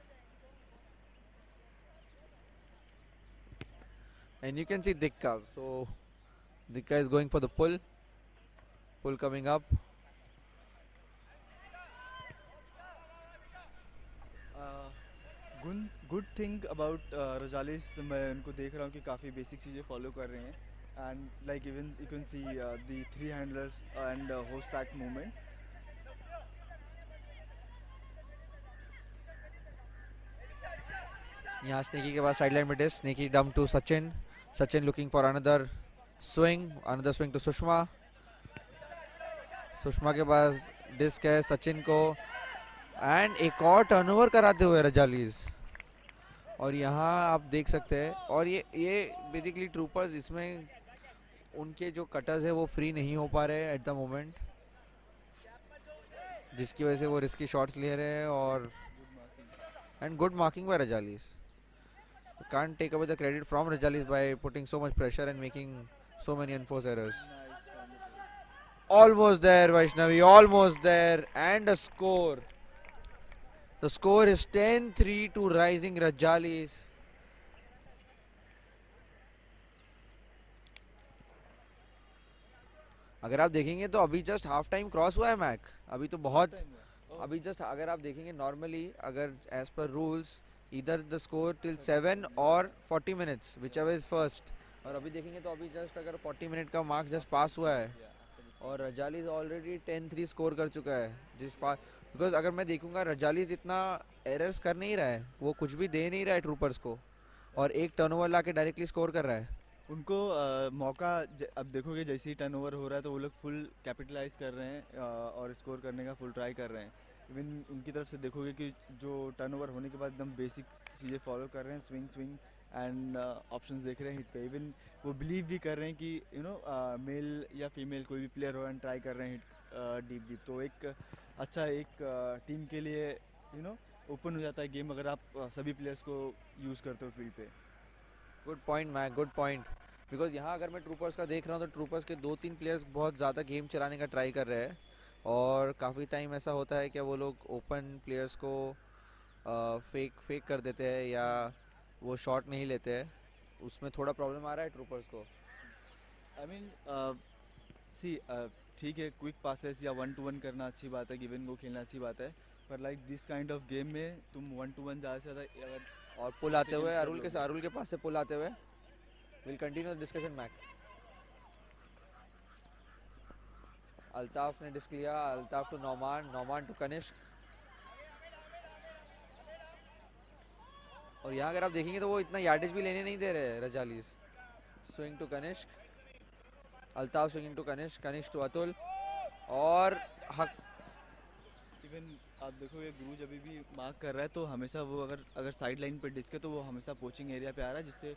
S6: And you can see Dikka. So Dikka is going for the pull Pull coming up.
S7: Good thing about रजालिस, मैं उनको देख रहा हूँ कि काफ़ी basic चीज़ें follow कर रहे हैं and like even you can see the three handlers and host tack movement.
S6: यहाँ स्नेकी के पास साइडलाइन में disc. Sneaky dump to Sachin. Sachin looking for another swing to Sushma. Sushma के पास डिस्क है सचिन को एंड एक और टर्नओवर कराते हुए रजालीज. और यहाँ आप देख सकते हैं, और ये बेसिकली ट्रूपर्स, इसमें उनके जो कटर्स है वो फ्री नहीं हो पा रहे हैं एट द मोमेंट, जिसकी वजह से वो रिस्की शॉट्स ले रहे हैं. और एंड गुड मार्किंग बाय रजालीज. Can't take away the credit from Rajalis by putting so much pressure and making so many unforced errors. Almost there, Vaishnavi, almost there, and a score. The score is 10-3 to rising Rajalis. अगर आप देखेंगे तो अभी just half time cross हुआ है Mac. अभी तो बहुत, अभी जस्ट अगर आप देखेंगे नॉर्मली, अगर as per rules either the score till 7 or 40 minutes, whichever is first. और अभी देखेंगे तो अभी जस्ट अगर 40 मिनट का मार्क जस्ट पास हुआ है और रजालीज ऑलरेडी 10-3 स्कोर कर चुका है. बिकॉज अगर मैं देखूंगा रजालीज इतना एरर्स कर नहीं रहा है, वो कुछ भी दे नहीं रहा है ट्रूपर्स को, और एक टर्नओवर ला के डायरेक्टली स्कोर कर रहा है.
S7: उनको मौका अब देखोगे जैसे ही टर्नओवर हो रहा है तो वो लोग फुल कैपिटलाइज कर रहे हैं और स्कोर करने का फुल ट्राई कर रहे हैं. इवन उनकी तरफ से देखोगे कि जो टर्नओवर होने के बाद एकदम बेसिक चीज़ें फॉलो कर रहे हैं, स्विंग एंड ऑप्शंस देख रहे हैं हिट पे. इवन वो बिलीव भी कर रहे हैं कि यू नो मेल या फीमेल कोई भी प्लेयर हो एंड ट्राई कर रहे हैं हिट डीप. तो एक अच्छा एक टीम के लिए यू नो ओपन हो जाता है गेम अगर आप सभी प्लेयर्स को यूज़ करते हो फील्ड पे.
S6: Good point Mac, good point. Because यहाँ अगर मैं ट्रूपर्स का देख रहा हूँ तो ट्रूपर्स के 2-3 प्लेयर्स बहुत ज़्यादा गेम चलाने का ट्राई कर रहे हैं, और काफ़ी टाइम ऐसा होता है कि वो लोग ओपन प्लेयर्स को फेक कर देते हैं या वो शॉट नहीं लेते हैं. उसमें थोड़ा प्रॉब्लम आ रहा है ट्रूपर्स को.
S7: आई मीन सी ठीक है, क्विक पासेस या 1-to-1 करना अच्छी बात है, गिवन गो खेलना अच्छी बात है, पर like this kind of game में तुम 1-to-1 ज़्यादा से ज़्यादा अगर.
S6: और पुल आते हुए अरुल के पास से पुल आते हुए. Will continue the discussion Mac. Altaf ने डिस्क लिया. Altaf to Nauman to Kanishk. और यहाँ अगर आप देखेंगे तो वो इतना यार्डेज भी लेने नहीं दे रहे रजालीज. Swing to Kanishk. Altaf swinging to Kanishk to Atul. और हक.
S7: इवन आप देखोगे गुरु जब भी मार्क कर रहा है तो हमेशा वो अगर साइड लाइन पर डिस्क है तो वो हमेशा पोचिंग एरिया पे आ रहा है, जिससे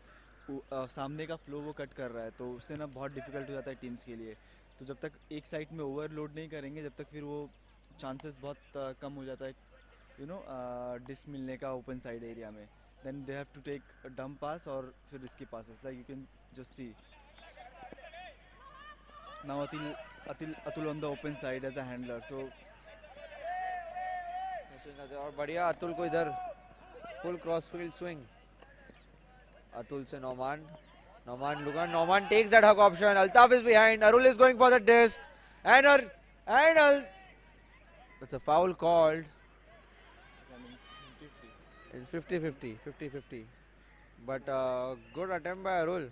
S7: सामने का फ्लो वो कट कर रहा है, तो उससे ना बहुत डिफिकल्ट हो जाता है टीम्स के लिए. तो जब तक एक साइड में ओवरलोड नहीं करेंगे जब तक फिर वो चांसेस बहुत कम हो जाता है यू नो डिस्क मिलने का ओपन साइड एरिया में. Then they have to take dump pass और फिर risky passes, like you can just see now Atul on the open side as a handler. So
S6: और बढ़िया अतुल को इधर full cross field swing. Atul से Nauman takes that hug option. Altaf is behind. Arul is going for the disc. And that's a foul called. It's 50-50. But good attempt by Arul.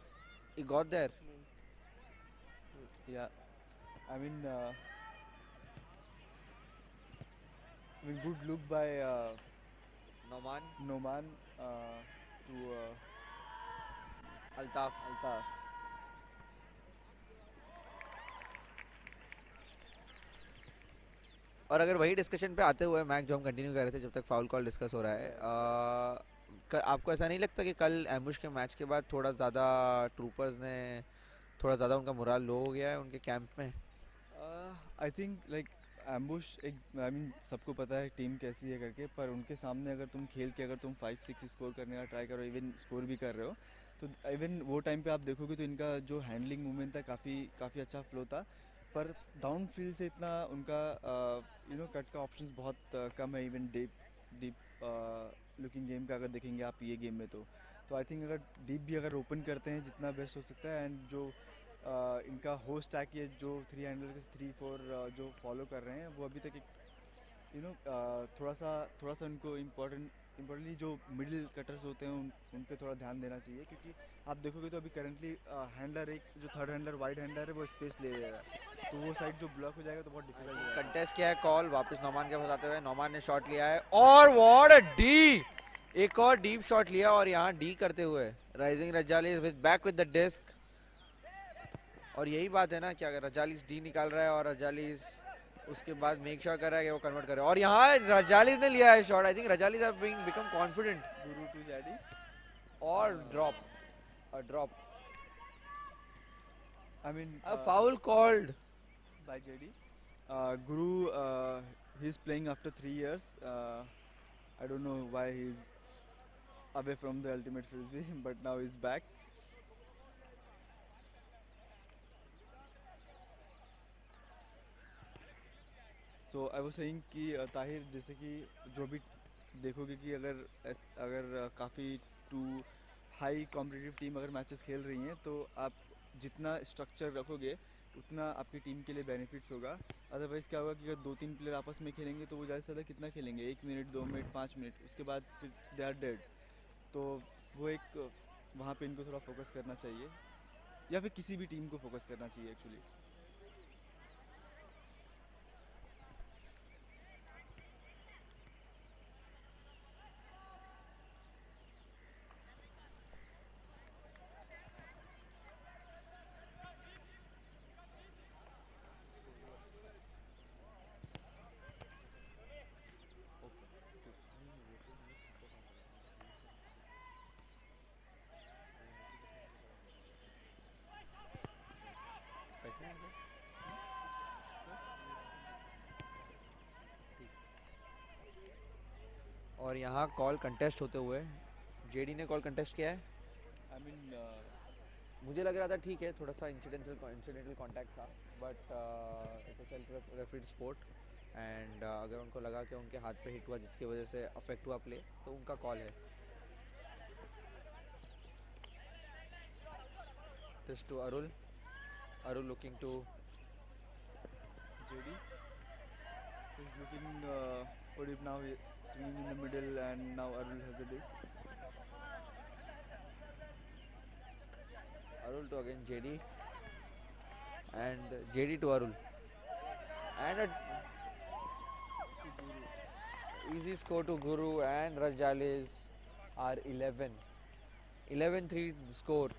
S6: He got there.
S7: Yeah, I mean good look by Noman to
S6: Altaf. और अगर वही discussion पे आते हुए match जो हम continue कर रहे थे जब तक फाउल कॉल डिस्कस हो रहा है, आपको ऐसा नहीं लगता कि कल एम्बुश के मैच के बाद थोड़ा ज़्यादा ट्रूपर्स ने थोड़ा ज़्यादा उनका मोराल लो हो गया है उनके कैंप में?
S7: आई थिंक लाइक एम्बुश एक आई मीन सबको पता है टीम कैसी है करके, पर उनके सामने अगर तुम खेल के अगर तुम 5-6 स्कोर करने का ट्राई करो, इवन स्कोर भी कर रहे हो, तो इवन वो टाइम पे आप देखोगे तो इनका जो हैंडलिंग मूवमेंट था काफ़ी अच्छा फ्लो था, पर डाउन फील्ड से इतना उनका यू नो कट का ऑप्शंस बहुत कम है. इवन डीप लुकिंग गेम का अगर देखेंगे आप ये गेम में तो आई थिंक अगर डीप भी अगर ओपन करते हैं जितना बेस्ट हो सकता है, एंड जो इनका होस्ट टैग ये जो 3 हैंडलर के 3-4 जो फॉलो कर रहे हैं वो अभी तक एक थोड़ा सा उनको इम्पोर्टेंटली जो मिडिल कटर्स होते हैं उन पे थोड़ा ध्यान देना चाहिए, क्योंकि आप देखोगे तो अभी करंटली हैंडलर एक जो थर्ड हैंडलर वाइड हैंडलर है वो स्पेस ले रहा है, तो वो साइड जो ब्लॉक हो जाएगा तो बहुत डिफिकल्ट हो जाएगा।
S6: कंटेस्ट किया है कॉल वापस नोमान के पास आते हुए, नोमान ने शॉट लिया है और व्हाट अ डी, एक और डीप शॉट लिया और यहाँ डी करते हुए राइजिंग रजालिस with back with the disc. और यही बात है ना कि अगर रजालिस डी निकाल रहा है और रजालिस उसके बाद मेक श्योर कर रहा है कि वो कन्वर्ट करे, और यहाँ रजालिस ने लिया है शॉट। आई थिंक रजालिस हैव बीन बिकम कॉन्फिडेंट
S7: गुरु टू जैडी
S6: और drop
S7: I mean
S6: a foul called
S7: by JD. Guru, he's playing after 3 years. I don't know why he's away from the ultimate frisbee, but now he's back. So I was saying कि ताहिर, जैसे कि जो भी देखोगे कि अगर काफ़ी to high competitive team अगर मैचेस खेल रही हैं तो आप जितना स्ट्रक्चर रखोगे उतना आपकी टीम के लिए बेनिफिट्स होगा। अदरवाइज़ क्या होगा कि अगर 2-3 प्लेयर आपस में खेलेंगे तो वो ज़्यादा से ज़्यादा कितना खेलेंगे, 1 मिनट 2 मिनट 5 मिनट, उसके बाद फिर दे आर डेड। तो वो एक वहाँ पे इनको थोड़ा फोकस करना चाहिए, या फिर किसी भी टीम को फोकस करना चाहिए एक्चुअली।
S6: और यहाँ कॉल कंटेस्ट होते हुए जेडी ने कॉल कंटेस्ट किया है।
S7: आई मीन
S6: मुझे लग रहा था ठीक है, थोड़ा सा इंसिडेंटल कांटेक्ट था, but it's a self refereed sport and अगर उनको लगा कि उनके हाथ पे हिट हुआ जिसकी वजह से अफेक्ट हुआ प्ले तो उनका कॉल है। This to Arul looking to
S7: JD is looking for it now, swinging in the middle, and now Arul has a disc.
S6: Arul to again JD and JD to Arul and a easy score to Guru, and Rajalis are 11-3 score.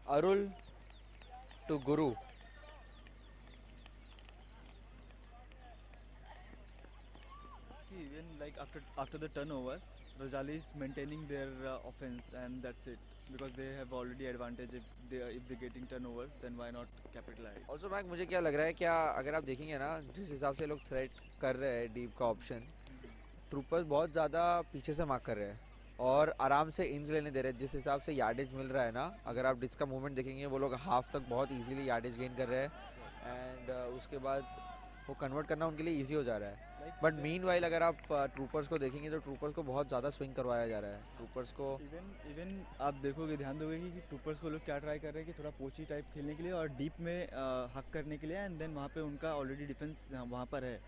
S6: Arul to Guru.
S7: See, even like after the turnover, Rajalis maintaining their offense, and that's it, because they have already advantage. If they're getting turnovers, then why not capitalize?
S6: Also Mac मुझे क्या लग रहा है, क्या अगर आप देखेंगे ना जिस हिसाब से लोग थ्रेट कर रहे हैं डीप का ऑप्शन, ट्रूपर्स बहुत ज़्यादा पीछे से मार्क कर रहे हैं और आराम से इंस लेने दे रहे हैं। जिस हिसाब से यार्डेज मिल रहा है ना, अगर आप डिस्क का मूवमेंट देखेंगे वो लोग हाफ तक बहुत इजीली यार्डेज गेन कर रहे हैं एंड उसके बाद वो कन्वर्ट करना उनके लिए इजी हो जा रहा है। बट मीनवाइल अगर आप ट्रूपर्स को देखेंगे तो ट्रूपर्स को बहुत ज़्यादा स्विंग करवाया जा रहा है। ट्रूपर्स को
S7: इवन आप देखोगे, ध्यान दोगे कि ट्रूपर्स को लोग क्या ट्राई कर रहे हैं कि थोड़ा पोची टाइप खेलने के लिए और डीप में हक करने के लिए, एंड देन वहाँ पे उनका ऑलरेडी डिफेंस वहाँ पर है।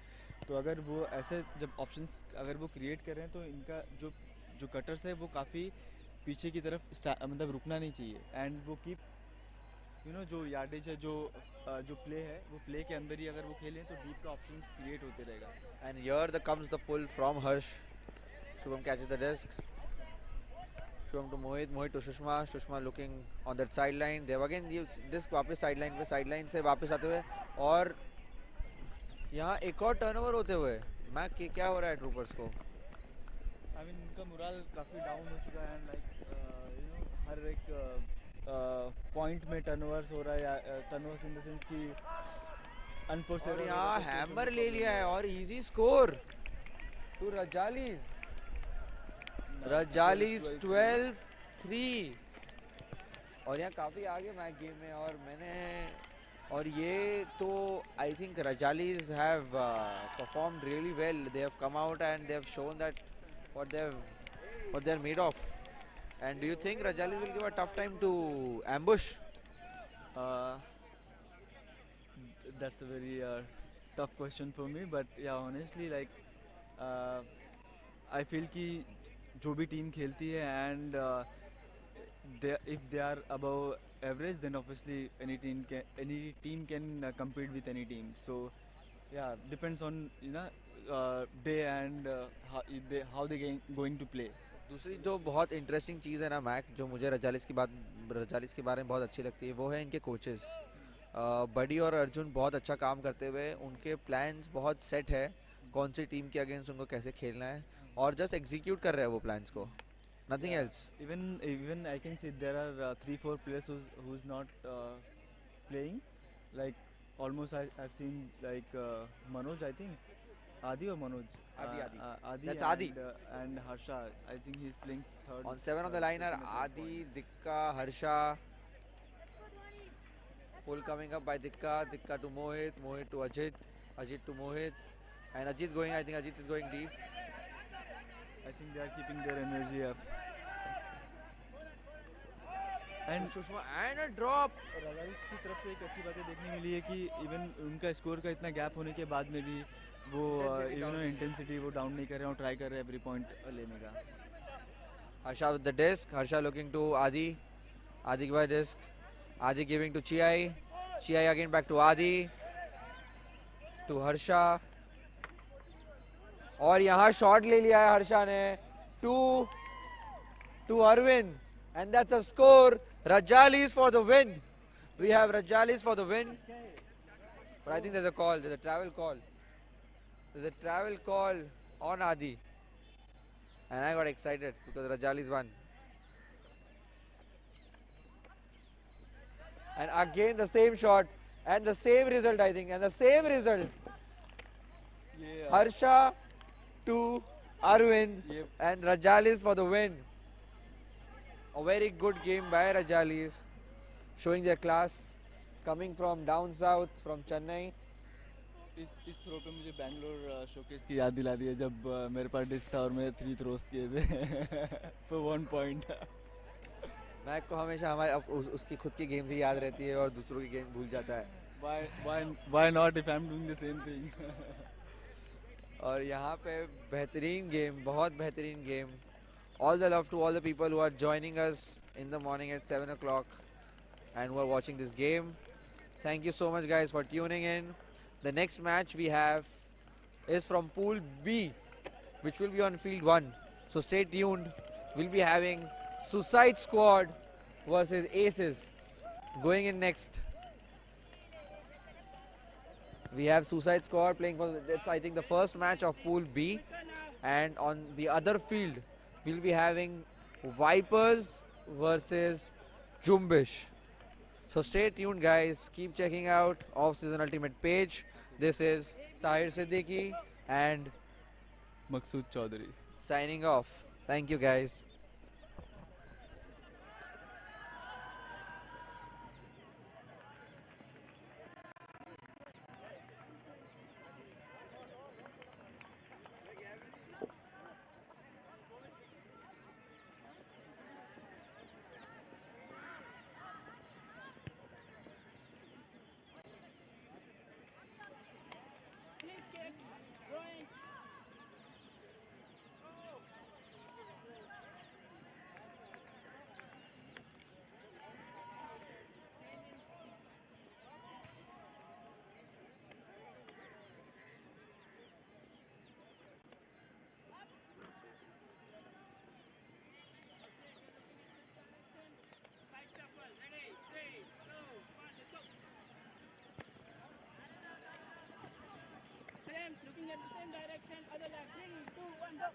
S7: तो अगर वो ऐसे जब ऑप्शंस अगर वो क्रिएट कर रहे हैं तो इनका जो कटर्स है वो काफ़ी पीछे की तरफ मतलब रुकना नहीं चाहिए, एंड वो कीप जो यार्डेज है, जो प्ले है वो प्ले के अंदर ही अगर वो खेलें तो डीप का ऑप्शंस क्रिएट होते रहेगा।
S6: And here the comes the pull from Harsh. Shubham catches the disc, Shubham to Mohit to Sushma looking on that side line. Dev again disc वापस साइड लाइन से वापस आते हुए और यहाँ एक और टर्नओवर होते हुए। मैं क्या हो रहा है ट्रूपर्स को?
S7: आई मीन उनका मोरल काफ़ी डाउन हो चुका है, लाइक हर एक पॉइंट में टर्नओवर्स हो रहा है, टर्नओवर्स इन द सेंस कि अनफोर्स्ड।
S6: और यहाँ हैमर ले लिया है और इजी स्कोर टू रजालिस 12-3 और यहाँ काफ़ी आगे मैच गेम में। और ये तो आई थिंक रजालिस have performed really well. They have come out and they have shown that what they're made of. And do you think Rajalis will give a tough time to ambush?
S7: Uh, that's a very tough question for me, but yeah, honestly, like uh, I feel कि जो भी team खेलती है and if they are above average, then obviously any team can compete with any team. So yeah, depends on day and how they going to play.
S6: दूसरी जो बहुत interesting चीज़ है ना मैक, जो मुझे रजालिस के बारे में बहुत अच्छी लगती है, वो है इनके कोचेस। बडी और अर्जुन बहुत अच्छा काम करते हुए, उनके प्लान्स बहुत सेट है, कौन सी टीम के अगेंस्ट उनको कैसे खेलना है, और जस्ट एग्जीक्यूट कर रहे हैं वो प्लान्स को, nothing else.
S7: Even I can say there are 3-4 players who's not playing. Like almost I've seen like Manoj, I think Adi or Manoj. Adi.
S6: That's
S7: and,
S6: Adi.
S7: And Harsha. I think he's playing third.
S6: On 7 of the line are Adi, Dikka, Harsha. Pull coming up by Dikka, Dikka to Mohit, Mohit to Ajit, Ajit to Mohit, and Ajit going. I think Ajit is going deep.
S7: I think they are keeping their energy up.
S6: And Sushma and a drop.
S7: राजालिस की तरफ से एक अच्छी बात है देखने मिली है कि इवन उनका स्कोर का इतना गैप होने के बाद में भी वो इवन इंटेंसिटी वो डाउन नहीं कर रहे हैं और ट्राई कर रहे हैं एवरी पॉइंट लेने का।
S6: Harsha with the disc. Harsha looking to Adi. Adi by disc. Adi giving to Chiai. Chiai again back to Adi. To Harsha. और यहाँ शॉट ले लिया है हर्षा ने. To Arvind. And that's a score. Rajalis for the win. We have Rajalis for the win. But I think there's a call. There's a travel call. There's a travel call on Adi. And I got excited because Rajalis won. And again the same shot and the same result, I think, and the same result.
S7: Yeah.
S6: Harsha to Arvind and Rajalis for the win. A very good game by Rajalis, showing their class, coming from down south, from Chennai.
S7: इस throw पे मुझे Bangalore showcase की याद दिला दी है जब मेरे पास disc था और मैं 3 थ्रोस किए थे for 1 point.
S6: मैक को हमेशा हमारे उसकी खुद की गेम ही याद रहती है और दूसरों की गेम भूल जाता है.
S7: Why not if I'm doing the same thing?
S6: और यहाँ पे बेहतरीन गेम, बहुत बेहतरीन game. All the love to all the people who are joining us in the morning at 7 o'clock and who are watching this game. Thank you so much guys for tuning in. The next match we have is from Pool B, which will be on Field 1. So stay tuned. We'll be having Suicide Squad versus Aces going in next. We have Suicide Squad playing for, that's I think the first match of Pool B. And on the other field, we'll be having Vipers versus Jumbish. So stay tuned guys, keep checking out Off-Season Ultimate page. This is Tahir Siddiqui and
S7: Maqsood Chaudhary
S6: signing off. Thank you guys.
S8: Looking at the same direction, other left. 3, 2, 1, go.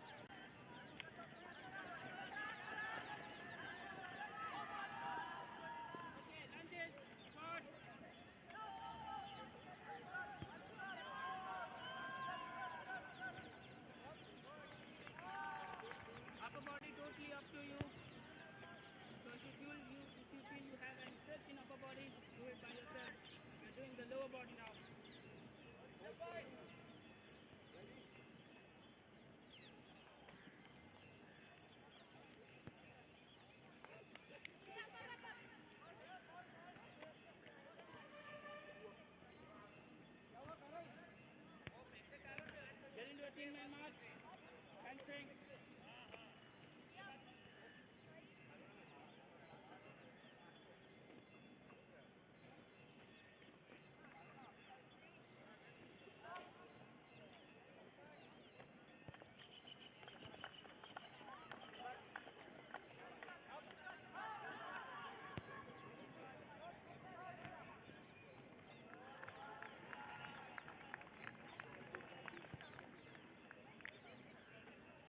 S8: Okay, lunges, short. Upper body totally up to you. So if you feel you have any stretch in upper body, do it by yourself. You're doing the lower body now.